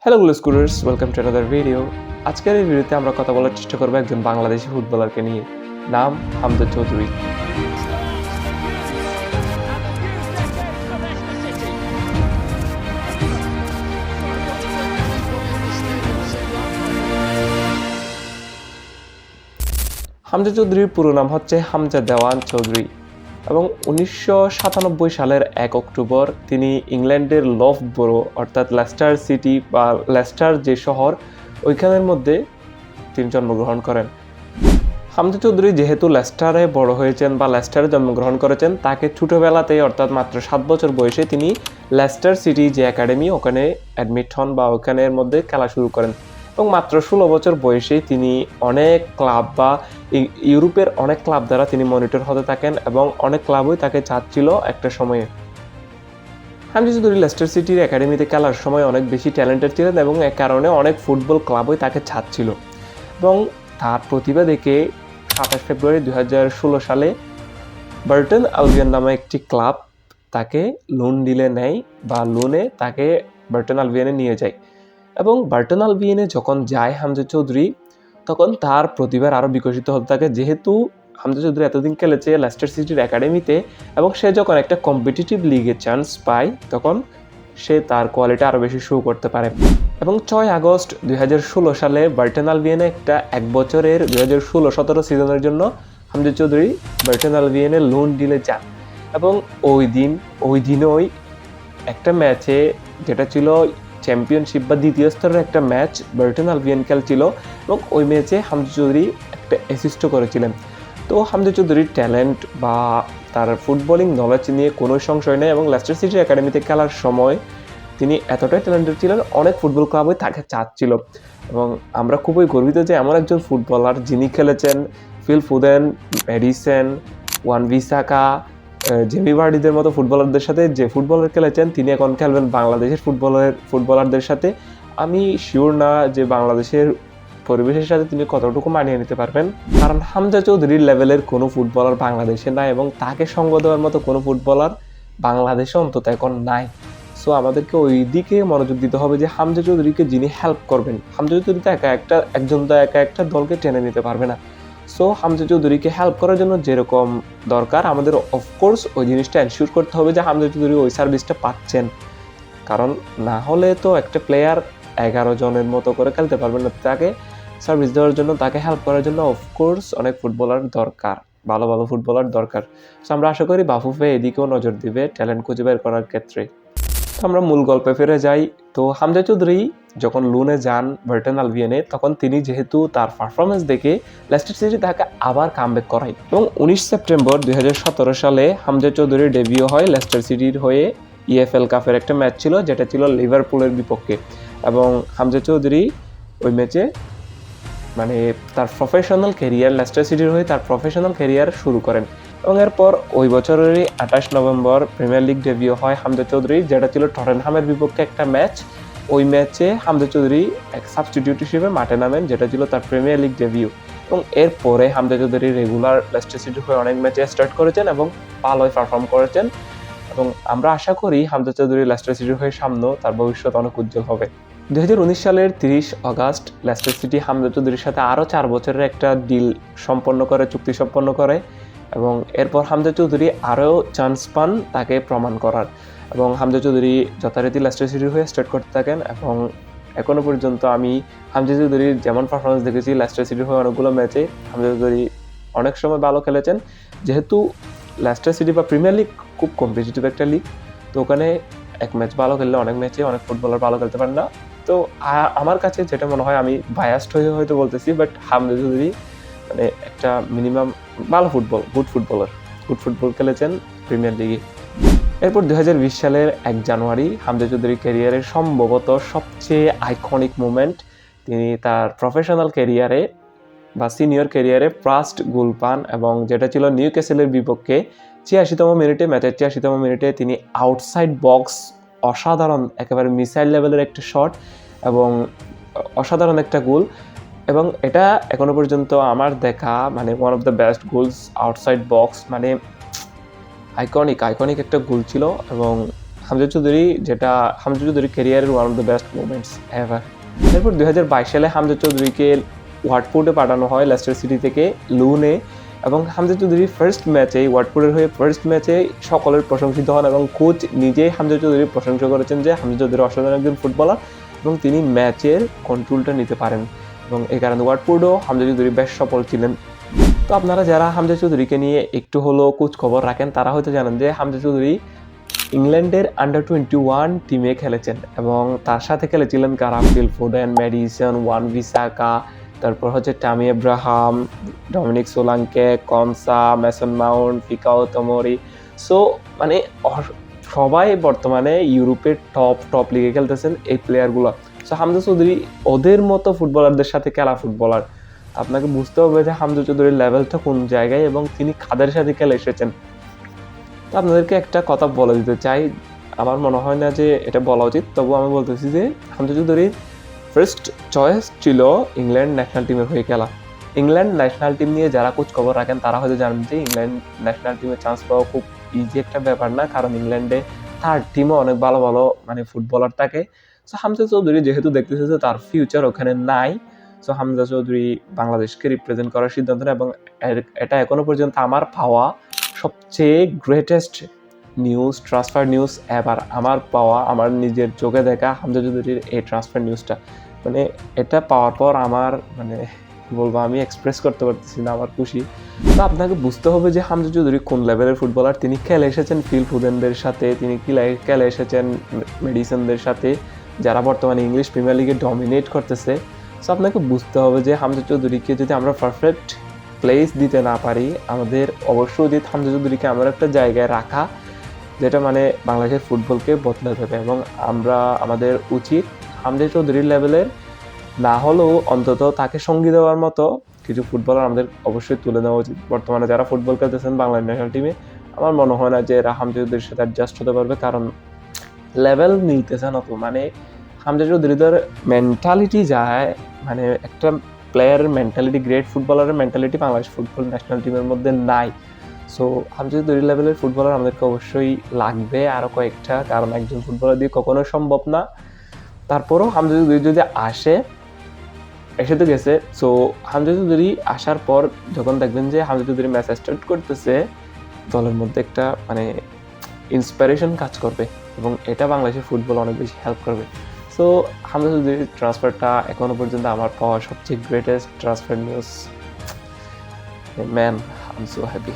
Hello স্কুলার্স, welcome to another video. আজকের এই ভিডিওতে আমরা কথা বলার চেষ্টা করবো একজন বাংলাদেশি ফুটবলারকে নিয়ে। নাম হামজা চৌধুরী। হামজা চৌধুরীর পুরো নাম হচ্ছে হামজা দেওয়ান চৌধুরী এবং 1997 সালের 1 অক্টোবর তিনি ইংল্যান্ডের লফবরো অর্থাৎ লেস্টার সিটি বা লেস্টার যে শহর ওইখানের মধ্যে তিনি জন্মগ্রহণ করেন। হামজা চৌধুরী যেহেতু লেস্টারে বড় হয়েছেন বা লেস্টারে জন্মগ্রহণ করেছেন, তাকে ছোটোবেলাতেই অর্থাৎ মাত্র 7 বছর বয়সে তিনি লেস্টার সিটি যে একাডেমি ওখানে অ্যাডমিট হন বা ওখানের মধ্যে খেলা শুরু করেন এবং মাত্র 16 বছর বয়সে তিনি অনেক ক্লাব বা ইউরোপের অনেক ক্লাব দ্বারা তিনি মনিটর হতে থাকেন এবং অনেক ক্লাবই তাকে চাচ্ছিল একটা সময়ে। হামজা চৌধুরী লেস্টার সিটির একাডেমিতে খেলার সময় অনেক বেশি ট্যালেন্টেড ছিলেন এবং এ কারণে অনেক ফুটবল ক্লাবই তাকে চাচ্ছিল এবং তার প্রতিভা দেখে 27 ফেব্রুয়ারি 2016 সালে বার্টন আলবিয়ন নামে একটি ক্লাব তাকে লোন ডিলে নেয় বা লোনে তাকে বার্টন আলবিয়নে নিয়ে যায় এবং বার্টন আলবিয়নে যখন যায় হামজা চৌধুরী, তখন তার প্রতিভার আরও বিকশিত হতে থাকে। যেহেতু হামজা চৌধুরী এতদিন খেলেছে লেস্টার সিটির একাডেমিতে এবং সে যখন একটা কম্পিটিটিভ লিগে চান্স পায়, তখন সে তার কোয়ালিটি আরও বেশি শো করতে পারে এবং 6 আগস্ট 2016 সালে বার্টন আলবিয়নে একটা 1 বছরের 2016-17 সিজনের জন্য হামজা চৌধুরী বার্টন আলবিয়নে লোন ডিলে যান এবং ওই দিনই একটা ম্যাচে, যেটা ছিল চ্যাম্পিয়নশিপ বা দ্বিতীয় স্তরের একটা ম্যাচ, বার্টন আলবিয়ন খেলছিল এবং ওই ম্যাচে হামজা চৌধুরী একটা অ্যাসিস্টও করেছিলেন। তো হামজা চৌধুরীর ট্যালেন্ট বা তার ফুটবলিং নলেজ নিয়ে কোনো সংশয় নেই এবং লেস্টার সিটি একাডেমিতে খেলার সময় তিনি এতটাই ট্যালেন্টেড ছিলেন, অনেক ফুটবল ক্লাবই তাকে চাচ্ছিল এবং আমরা খুবই গর্বিত যে এমন একজন ফুটবলার যিনি খেলেছেন ফিল ফোদেন, ম্যাডিসন, ওয়ান বিসাকা, জেমি ভার্ডিদের মতো ফুটবলারদের সাথে, যে ফুটবলার খেলেছেন তিনি এখন খেলবেন বাংলাদেশের ফুটবলারদের সাথে। আমি শিওর না যে বাংলাদেশের পরিবেশের সাথে তিনি কতটুকু মানিয়ে নিতে পারবেন, কারণ হামজা চৌধুরীর লেভেলের কোনো ফুটবলার বাংলাদেশে নাই এবং তাকে সঙ্গ দেওয়ার মতো কোনো ফুটবলার বাংলাদেশে অন্তত এখন নাই। সো আমাদেরকে ওই দিকে মনোযোগ দিতে হবে যে হামজা চৌধুরীকে যিনি হেল্প করবেন। হামজা চৌধুরী তো একা একটা দলকে টেনে নিতে পারবে না। সো হামজা চৌধুরীকে হেল্প করার জন্য যেরকম দরকার, আমাদের অফকোর্স ওই জিনিসটা এনশিওর করতে হবে যে হামজা চৌধুরী ওই সার্ভিসটা পাচ্ছেন, কারণ না হলে তো একটা প্লেয়ার 11 জনের মতো করে খেলতে পারবেন না। তাকে সার্ভিস দেওয়ার জন্য, তাকে হেল্প করার জন্য অফকোর্স অনেক ফুটবলার দরকার, ভালো ভালো ফুটবলার দরকার। সো আমরা আশা করি বাফুফে এদিকেও নজর দিবে ট্যালেন্ট খুঁজে বের করার ক্ষেত্রে। তো আমরা মূল গল্পে ফিরে যাই। তো হামজা চৌধুরী যখন লোনে যান বার্টন আলবিয়নে, তখন তিনি যেহেতু তার পারফরমেন্স দেখে লেস্টার সিটি তাকে আবার কামব্যাক করায় এবং 19 সেপ্টেম্বর 2017 সালে হামজা চৌধুরীর ডেবিউ হয় লেস্টার সিটির হয়ে। EFL কাপের একটা ম্যাচ ছিল, যেটা ছিল লিভারপুলের বিপক্ষে এবং হামজা চৌধুরী ওই ম্যাচে মানে তার প্রফেশনাল ক্যারিয়ার, লেস্টার সিটির হয়ে তার প্রফেশনাল ক্যারিয়ার শুরু করেন এবং এরপর ওই বছরেরই 28 নভেম্বর প্রিমিয়ার লিগ ডেবিউ হয় হামজা চৌধুরী, যেটা ছিল টটেনহামের বিপক্ষে একটা ম্যাচ। ওই ম্যাচে হামজা চৌধুরী এক সাবস্টিটিউট হিসেবে মাঠে নামেন, যেটা ছিল তার প্রিমিয়ার লিগ ডেবিউ এবং এরপরে হামজা চৌধুরী রেগুলার লেস্টার সিটির হয়ে অনেক ম্যাচে স্টার্ট করেছেন এবং ভালোই পারফর্ম করেছেন এবং আমরা আশা করি হামজা চৌধুরী লেস্টার সিটির হয়ে সামনেও তার ভবিষ্যৎ অনেক উজ্জ্বল হবে। 2019 সালের 30 আগস্ট লেস্টার সিটি হামজা চৌধুরীর সাথে আরও 4 বছরের একটা ডিল চুক্তি সম্পন্ন করে এবং এরপর হামজা চৌধুরী আরও চান্স পান তাকে প্রমাণ করার এবং হামজা চৌধুরী যথারীতি লেস্টার সিটির হয়ে স্টার্ট করতে থাকেন এবং এখনও পর্যন্ত আমি হামজা চৌধুরীর যেমন পারফরমেন্স দেখেছি লেস্টার সিটির হয়ে অনেকগুলো ম্যাচে, হামজা চৌধুরী অনেক সময় ভালো খেলেছেন। যেহেতু লেস্টার সিটি বা প্রিমিয়ার লিগ খুব কম্পিটিটিভ একটা লিগ, তো ওখানে এক ম্যাচ ভালো খেললে অনেক ম্যাচে অনেক ফুটবলার ভালো খেলতে পারেন না। তো আমার কাছে যেটা মনে হয়, আমি বায়াসড হয়ে হয়তো বলতেছি, বাট হামজা চৌধুরী মানে একটা মিনিমাম ভালো গুড ফুটবল খেলেছেন প্রিমিয়ার লিগে। এরপর 2020 সালের 1 জানুয়ারি হামজা চৌধুরীর ক্যারিয়ারের সম্ভবত সবচেয়ে আইকনিক মুমেন্ট, তিনি তার প্রফেশনাল ক্যারিয়ারে বা সিনিয়র ক্যারিয়ারে ফার্স্ট গোল পান এবং যেটা ছিল নিউক্যাসলের বিপক্ষে 86তম মিনিটে, ম্যাচের 86তম মিনিটে তিনি আউটসাইড বক্স অসাধারণ একেবারে মিসাইল লেভেলের একটা শট এবং অসাধারণ একটা গোল এবং এটা এখনো পর্যন্ত আমার দেখা মানে one of the best goals outside box, মানে আইকনিক একটা গোল ছিল এবং হামজা চৌধুরী, যেটা হামজা চৌধুরী ক্যারিয়ারের one of the best movements ever. এরপর 2022 সালে হামজা চৌধুরীকে ওয়াটফোর্ডে পাঠানো হয় লেস্টার সিটি থেকে লোনে, এবং হামজা চৌধুরী ফার্স্ট ম্যাচে ওয়াটফোর্ডের হয়ে ফার্স্ট ম্যাচে সকলের প্রশংসিত হন, এবং কোচ নিজেই হামজা চৌধুরীর প্রশংসা করেছেন যে হামজা চৌধুরী অসাধারণ একজন ফুটবলার এবং তিনি ম্যাচের কন্ট্রোলটা নিতে পারেন, এবং এই কারণে ওয়াটফোর্ডও হামজা চৌধুরী বেশ সফল ছিলেন। তো আপনারা যারা হামজা চৌধুরীকে নিয়ে একটু হলেও খোঁজ খবর রাখেন তারা হয়তো জানেন যে হামজা চৌধুরী ইংল্যান্ডের আন্ডার-21 টিমে খেলেছেন, এবং তার সাথে খেলেছিলেন কারা, Phil Foden, Maddison, Wan Bissaka, তারপর হচ্ছে Tammy Abraham, Dominic Solanke, Konsa, Mason Mount, Fikayo Tomori. So মানে সবাই বর্তমানে ইউরোপের টপ লিগে খেলতেছেন এই প্লেয়ারগুলো। সো হামজা চৌধুরী ওদের মতো ফুটবলারদের সাথে খেলা ফুটবলার। আপনাকে বুঝতে হবে যে হামজা চৌধুরীর লেভেলটা কোন জায়গায় এবং তিনি কাদের সাথে খেলে এসেছেন। তো আপনাদেরকে একটা কথা বলে দিতে চাই, আমার মনে হয় না যে এটা বলা উচিত, তবু আমি বলতেছি যে হামজা চৌধুরীর ফার্স্ট চয়েস ছিল ইংল্যান্ড ন্যাশনাল টিমের হয়ে খেলা। ইংল্যান্ড ন্যাশনাল টিম নিয়ে যারা খোঁজ খবর রাখেন তারা হয়তো জানেন যে ইংল্যান্ড ন্যাশনাল টিমে চান্স পাওয়া খুব ইজি একটা ব্যাপার না, কারণ ইংল্যান্ডে থার্ড টিমও অনেক ভালো ভালো মানে ফুটবলার থাকে। সো হামজা চৌধুরী যেহেতু দেখতেছে যে তার ফিউচার ওখানে নাই, সো হামজা চৌধুরী বাংলাদেশকে রিপ্রেজেন্ট করার সিদ্ধান্ত নেয়, এবং এটা এখনো পর্যন্ত আমার পাওয়া সবচেয়ে গ্রেটেস্ট নিউজ, ট্রান্সফার নিউজ এবার আমার পাওয়া, আমার নিজের চোখে দেখা হামজা চৌধুরীর এই ট্রান্সফার নিউজটা। মানে এটা পাওয়ার পর আমার মানে বলবো আমি এক্সপ্রেস করতে পারতেছি না আমার খুশি। তো আপনাকে বুঝতে হবে যে হামজা চৌধুরী কোন লেভেলের ফুটবলার। তিনি খেলে এসেছেন ফিল ফোডেনদের সাথে, তিনি খেলে এসেছেন মেডিসনদের সাথে, যারা বর্তমানে ইংলিশ প্রিমিয়ার লিগে ডমিনেট করতেছে। সো আপনাকে বুঝতে হবে যে হামজা চৌধুরীকে যদি আমরা পারফেক্ট প্লেস দিতে না পারি, আমাদের অবশ্যই উচিত হামজা চৌধুরীকে এমন একটা জায়গায় রাখা যেটা মানে বাংলাদেশের ফুটবলকে বদলে দেবে, এবং আমাদের উচিত হামজা চৌধুরীর লেভেলের না হলেও অন্তত তাকে সঙ্গী দেওয়ার মতো কিছু ফুটবলার আমাদের অবশ্যই তুলে নেওয়া উচিত। বর্তমানে যারা ফুটবল খেলতেছেন বাংলা ন্যাশনাল টিমে, আমার মনে হয় না যে এরা হামজা চৌধুরীর সাথে অ্যাডজাস্ট হতে পারবে, কারণ লেভেল মিলতেছে না। তো মানে হামজা চৌধুরীদের মেন্টালিটি যায়, মানে একটা প্লেয়ারের মেন্টালিটি, গ্রেট ফুটবলারের মেন্টালিটি বাংলাদেশ ফুটবল ন্যাশনাল টিমের মধ্যে নাই। সো হামজা চৌধুরী লেভেলের ফুটবলার আমাদেরকে অবশ্যই লাগবে আরও কয়েকটা, কারণ একজন ফুটবলার দিয়ে কখনোই সম্ভব না। তারপরও হামজা চৌধুরী যদি এসে তো গেছে। সো হামজা চৌধুরী আসার পর যখন দেখবেন যে হামজা চৌধুরী ম্যাচ স্টার্ট করতেছে, দলের মধ্যে একটা মানে ইন্সপিরেশন কাজ করবে, এবং এটা বাংলাদেশের ফুটবল অনেক বেশি হেল্প করবে। সো হামজা চৌধুরীর ট্রান্সফারটা এখনো পর্যন্ত আমার পাওয়া সবচেয়ে greatest transfer news. Man, I am so happy.